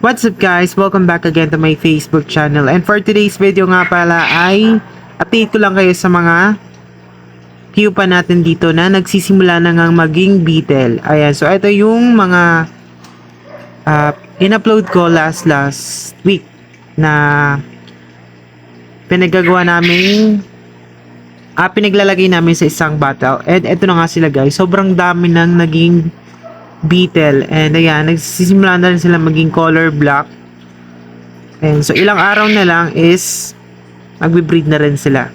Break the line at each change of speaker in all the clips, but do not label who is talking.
What's up guys? Welcome back again to my Facebook channel. And for today's video nga pala ay update ko lang kayo sa mga pupa natin dito na nagsisimula na ngang maging beetle. Ayan, so ito yung mga in-upload ko last week na pinagagawa namin pinaglalagay namin sa isang bottle. And ito na nga sila guys, sobrang dami nang naging beetle. And ayan, nagsisimula na rin sila maging color black. And so ilang araw na lang is magbe-breed na rin sila.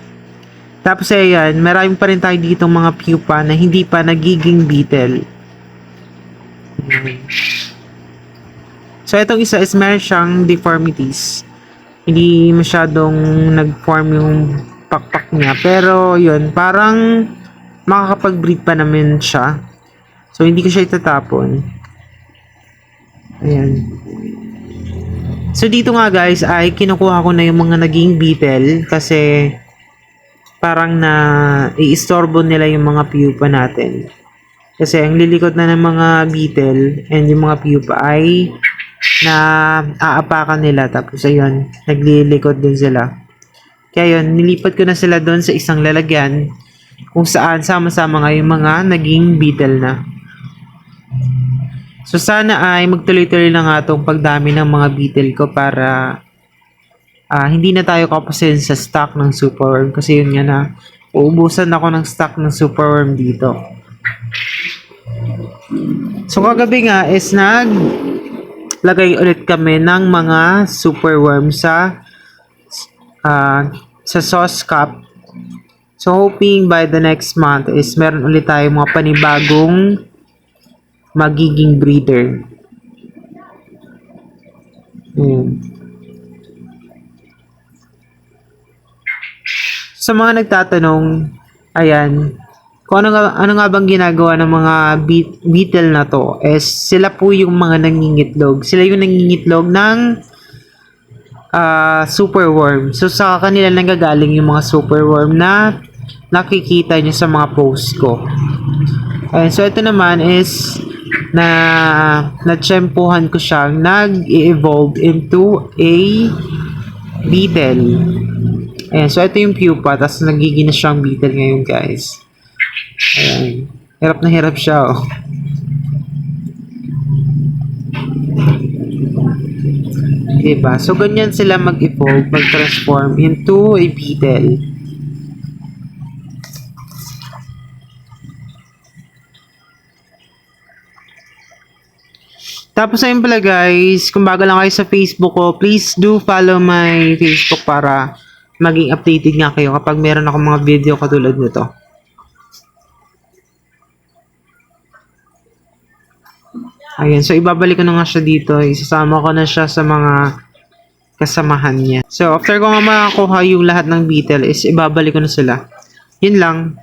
Tapos ayan, marami pa rin tayo dito mga pupa na hindi pa nagiging beetle. So itong isa is meron siyang deformities. Hindi masyadong nag-form yung pakpak niya. Pero yun, parang makakapag-breed pa naman siya. So, hindi ko siya itatapon. Ayan. So, dito nga guys, ay kinukuha ko na yung mga naging beetle kasi parang i-istorbo nila yung mga pupa natin. Kasi ang lilikot na ng mga beetle and yung mga pupa ay aapakan nila. Tapos, ayun, naglilikot din sila. Kaya yun, nilipat ko na sila doon sa isang lalagyan kung saan sama-sama nga yung mga naging beetle na. So sana ay magtuloy-tuloy na nga itong pagdami ng mga beetle ko para hindi na tayo kapasin sa stock ng superworm kasi yun nga na uubusan ako ng stock ng superworm dito. So kagabi nga is naglagay ulit kami ng mga superworm sa sauce cup. So hoping by the next month is meron ulit tayo mga panibagong magiging breeder. Sa mga nagtatanong, ayan, kung ano nga bang ginagawa ng mga beetle na to, is sila po yung mga nangingitlog. Sila yung nangingitlog ng superworm. So sa kanila nanggagaling yung mga superworm na nakikita nyo sa mga post ko. Ayan, so ito naman is na-tsempuhan ko siyang nag-evolve into a beetle. Ayan, so ito yung pupa, tapos nagiging na siyang beetle ngayon guys. Ayan, hirap na hirap siya oh. Diba? So ganyan sila mag-evolve, mag-transform into a beetle. Tapos ayun pala guys, kung bago lang kayo sa Facebook ko, please do follow my Facebook para maging updated nga kayo kapag meron ako mga video katulad nito. Ayun, so ibabalik ko na nga siya dito. Isasama ko na siya sa mga kasamahan niya. So after ko nga makakuha yung lahat ng beetle is ibabalik ko na sila. Yun lang.